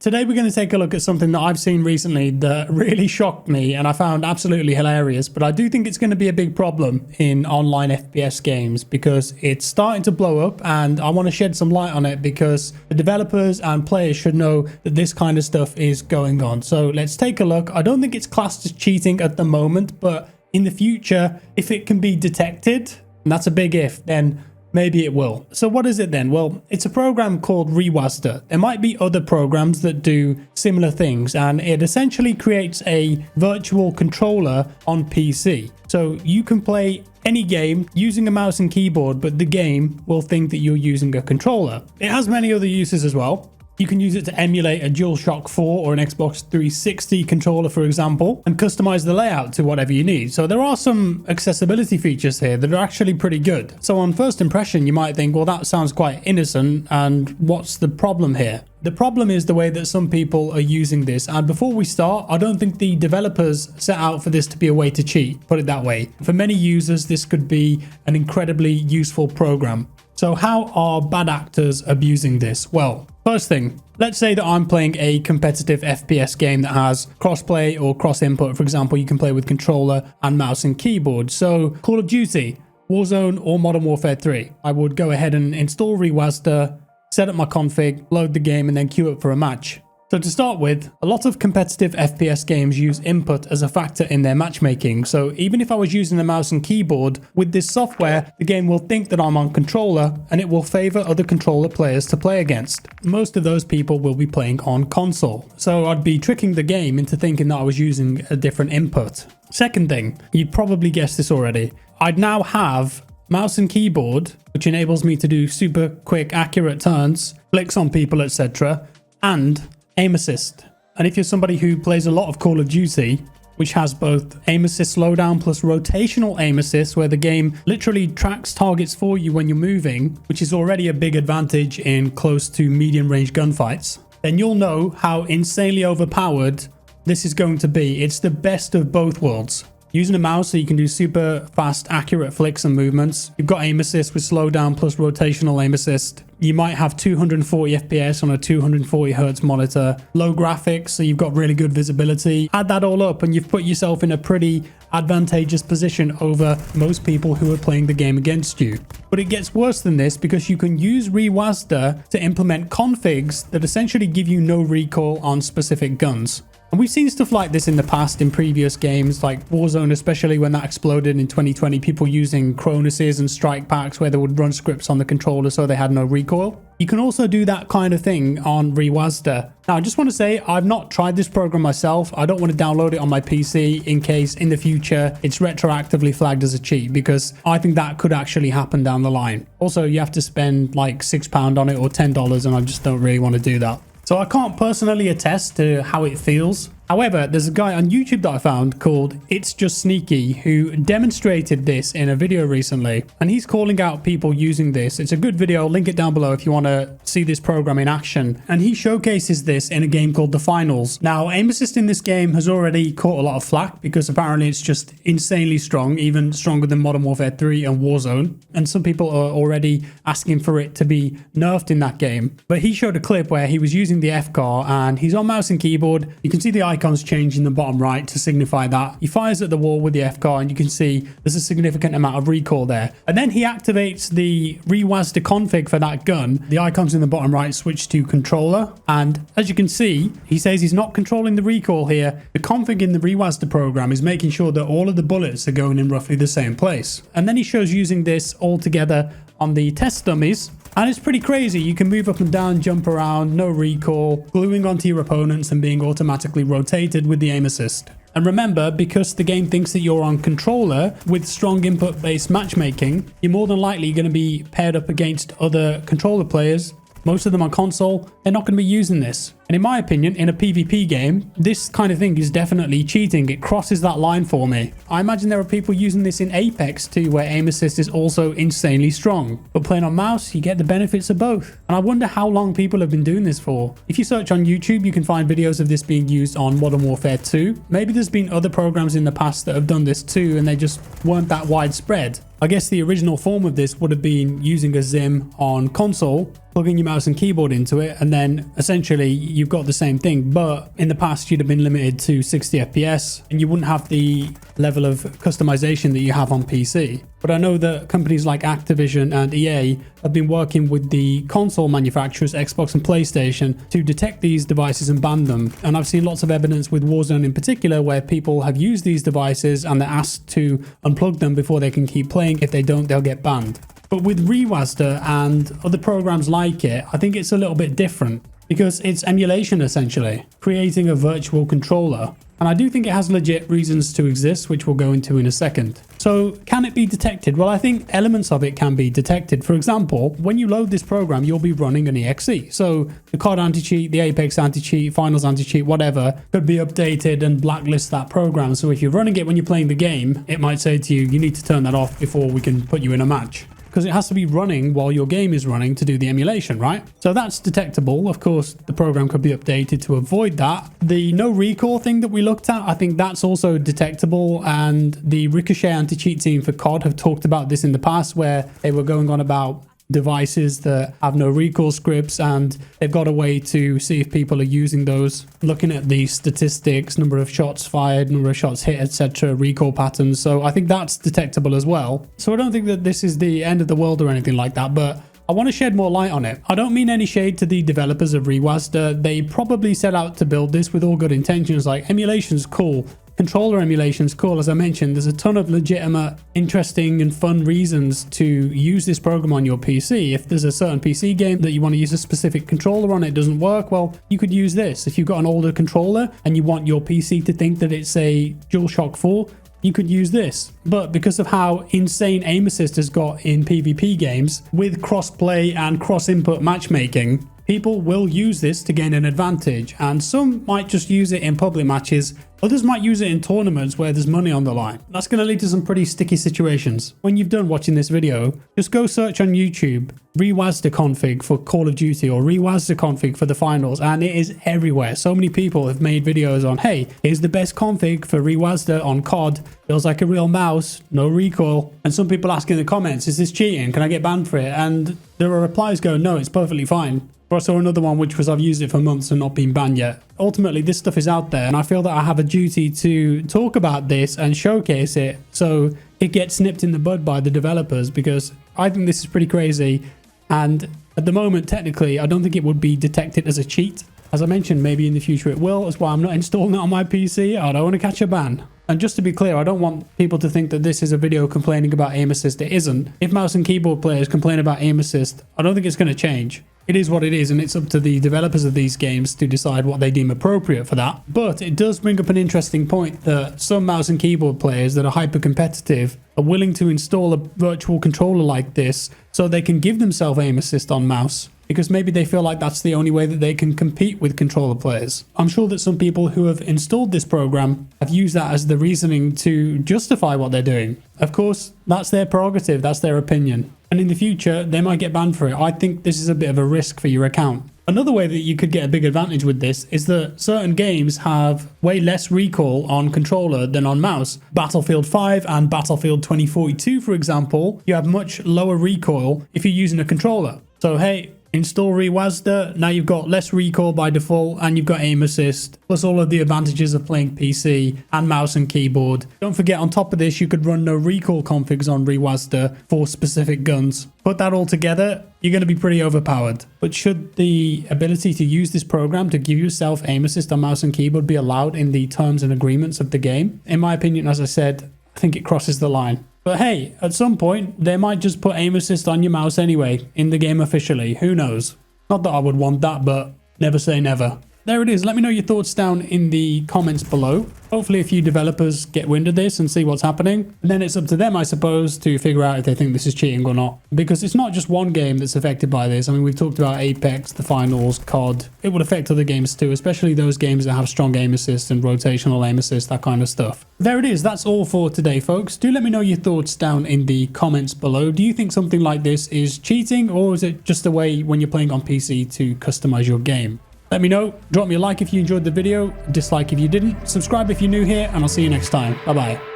Today we're going to take a look at something that I've seen recently that really shocked me and I found absolutely hilarious, but I do think it's going to be a big problem in online FPS games because it's starting to blow up, and I want to shed some light on it because the developers and players should know that this kind of stuff is going on. So let's take a look. I don't think it's classed as cheating at the moment, but in the future, if it can be detected, and that's a big if, then maybe it will. So what is it then? Well, it's a program called Rewazder. There might be other programs that do similar things, and it essentially creates a virtual controller on PC. So you can play any game using a mouse and keyboard, but the game will think that you're using a controller. It has many other uses as well. You can use it to emulate a DualShock 4 or an Xbox 360 controller, for example, and customize the layout to whatever you need. So there are some accessibility features here that are actually pretty good. So on first impression, you might think, well, that sounds quite innocent, and what's the problem here? The problem is the way that some people are using this. And before we start, I don't think the developers set out for this to be a way to cheat, put it that way. For many users, this could be an incredibly useful program. So how are bad actors abusing this? Well, first thing, let's say that I'm playing a competitive FPS game that has crossplay or cross input. For example, you can play with controller and mouse and keyboard. So Call of Duty, Warzone or Modern Warfare 3. I would go ahead and install Rewazder, set up my config, load the game and then queue up for a match. So to start with, a lot of competitive FPS games use input as a factor in their matchmaking. So even if I was using the mouse and keyboard, with this software, the game will think that I'm on controller and it will favor other controller players to play against. Most of those people will be playing on console. So I'd be tricking the game into thinking that I was using a different input. Second thing, you'd probably guessed this already. I'd now have mouse and keyboard, which enables me to do super quick, accurate turns, flicks on people, etc., and aim assist. And if you're somebody who plays a lot of Call of Duty, which has both aim assist slowdown plus rotational aim assist, where the game literally tracks targets for you when you're moving, which is already a big advantage in close to medium range gunfights, then you'll know how insanely overpowered this is going to be. It's the best of both worlds. Using a mouse so you can do super fast, accurate flicks and movements. You've got aim assist with slowdown plus rotational aim assist. You might have 240 FPS on a 240 Hz monitor. Low graphics, so you've got really good visibility. Add that all up and you've put yourself in a pretty advantageous position over most people who are playing the game against you. But it gets worse than this because you can use Rewazder to implement configs that essentially give you no recoil on specific guns. And we've seen stuff like this in the past in previous games, like Warzone, especially when that exploded in 2020, people using Chronuses and strike packs where they would run scripts on the controller so they had no recoil. You can also do that kind of thing on Rewazder. Now, I just want to say I've not tried this program myself. I don't want to download it on my PC in case in the future it's retroactively flagged as a cheat, because I think that could actually happen down the line. Also, you have to spend like £6 on it or $10, and I just don't really want to do that. So I can't personally attest to how it feels. However, there's a guy on YouTube that I found called It's Just Sneaky who demonstrated this in a video recently, and he's calling out people using this. It's a good video. I'll link it down below if you want to see this program in action. And he showcases this in a game called The Finals. Now, aim assist in this game has already caught a lot of flack because apparently it's just insanely strong, even stronger than Modern Warfare 3 and Warzone. And some people are already asking for it to be nerfed in that game. But he showed a clip where he was using the FCAR and he's on mouse and keyboard. You can see the icons change in the bottom right to signify that. He fires at the wall with the FCAR and you can see there's a significant amount of recoil there. And then he activates the Rewazder config for that gun. The icons in the bottom right switch to controller. And as you can see, he says he's not controlling the recoil here. The config in the Rewazder program is making sure that all of the bullets are going in roughly the same place. And then he shows using this all together on the test dummies. And it's pretty crazy. You can move up and down, jump around, no recoil, gluing onto your opponents and being automatically rotated with the aim assist. And remember, because the game thinks that you're on controller with strong input-based matchmaking, you're more than likely going to be paired up against other controller players. Most of them on console, they're not going to be using this. And in my opinion, in a PvP game, this kind of thing is definitely cheating. It crosses that line for me. I imagine there are people using this in Apex too, where aim assist is also insanely strong. But playing on mouse, you get the benefits of both. And I wonder how long people have been doing this for. If you search on YouTube, you can find videos of this being used on Modern Warfare 2. Maybe there's been other programs in the past that have done this too, and they just weren't that widespread. I guess the original form of this would have been using a Zim on console, plugging your mouse and keyboard into it, and then essentially you've got the same thing, but in the past you'd have been limited to 60 FPS and you wouldn't have the level of customization that you have on PC. But I know that companies like Activision and EA have been working with the console manufacturers, Xbox and PlayStation, to detect these devices and ban them. And I've seen lots of evidence with Warzone in particular where people have used these devices and they're asked to unplug them before they can keep playing. If they don't, they'll get banned. But with Rewazda and other programs like it, I think it's a little bit different because it's emulation essentially, creating a virtual controller. And I do think it has legit reasons to exist, which we'll go into in a second. So can it be detected? Well, I think elements of it can be detected. For example, when you load this program, you'll be running an EXE. So the COD anti-cheat, the Apex anti-cheat, Finals anti-cheat, whatever, could be updated and blacklist that program. So if you're running it when you're playing the game, it might say to you, you need to turn that off before we can put you in a match. Because it has to be running while your game is running to do the emulation, right? So that's detectable. Of course, the program could be updated to avoid that. The no recall thing that we looked at, I think that's also detectable. And the Ricochet anti-cheat team for COD have talked about this in the past where they were going on about devices that have no recall scripts, and they've got a way to see if people are using those, looking at the statistics, number of shots fired, number of shots hit, etc., recall patterns. So I think that's detectable as well. So I don't think that this is the end of the world or anything like that, but I want to shed more light on it. I don't mean any shade to the developers of Rewazda. They probably set out to build this with all good intentions, like emulation's cool, controller emulation's cool. As I mentioned, there's a ton of legitimate, interesting and fun reasons to use this program on your PC. If there's a certain PC game that you want to use a specific controller on, it doesn't work, well, you could use this. If you've got an older controller and you want your PC to think that it's a DualShock 4, you could use this. But because of how insane aim assist has got in PvP games, with cross-play and cross-input matchmaking, people will use this to gain an advantage, and some might just use it in public matches, others might use it in tournaments where there's money on the line. That's going to lead to some pretty sticky situations. When you've done watching this video, just go search on YouTube Rewazda config for Call of Duty or Rewazda config for the Finals, and it is everywhere. So many people have made videos on, hey, here's the best config for Rewazda on COD, feels like a real mouse, no recoil. And some people ask in the comments, is this cheating? Can I get banned for it? And there are replies going, no, it's perfectly fine. I saw another one which was, I've used it for months and not been banned yet. Ultimately, this stuff is out there, and I feel that I have a duty to talk about this and showcase it so it gets nipped in the bud by the developers, because I think this is pretty crazy. And at the moment, technically, I don't think it would be detected as a cheat. As I mentioned, maybe in the future it will. That's why I'm not installing it on my PC. I don't want to catch a ban. And just to be clear, I don't want people to think that this is a video complaining about aim assist. It isn't. If mouse and keyboard players complain about aim assist, I don't think it's going to change. It is what it is, and it's up to the developers of these games to decide what they deem appropriate for that. But it does bring up an interesting point that some mouse and keyboard players that are hyper competitive are willing to install a virtual controller like this so they can give themselves aim assist on mouse, because maybe they feel like that's the only way that they can compete with controller players. I'm sure that some people who have installed this program have used that as the reasoning to justify what they're doing. Of course, that's their prerogative, that's their opinion. And in the future, they might get banned for it. I think this is a bit of a risk for your account. Another way that you could get a big advantage with this is that certain games have way less recoil on controller than on mouse. Battlefield 5 and Battlefield 2042, for example, you have much lower recoil if you're using a controller. So hey, install Rewazda, now you've got less recoil by default and you've got aim assist, plus all of the advantages of playing PC and mouse and keyboard. Don't forget, on top of this, you could run no recoil configs on Rewazda for specific guns. Put that all together, you're going to be pretty overpowered. But should the ability to use this program to give yourself aim assist on mouse and keyboard be allowed in the terms and agreements of the game? In my opinion, as I said, I think it crosses the line. But hey, at some point, they might just put aim assist on your mouse anyway, in the game officially. Who knows? Not that I would want that, but never say never. There it is. Let me know your thoughts down in the comments below. Hopefully a few developers get wind of this and see what's happening. And then it's up to them, I suppose, to figure out if they think this is cheating or not. Because it's not just one game that's affected by this. I mean, we've talked about Apex, the Finals, COD. It would affect other games too, especially those games that have strong aim assist and rotational aim assist, that kind of stuff. There it is. That's all for today, folks. Do let me know your thoughts down in the comments below. Do you think something like this is cheating, or is it just a way when you're playing on PC to customize your game? Let me know. Drop me a like if you enjoyed the video, dislike if you didn't, subscribe if you're new here, and I'll see you next time. Bye bye.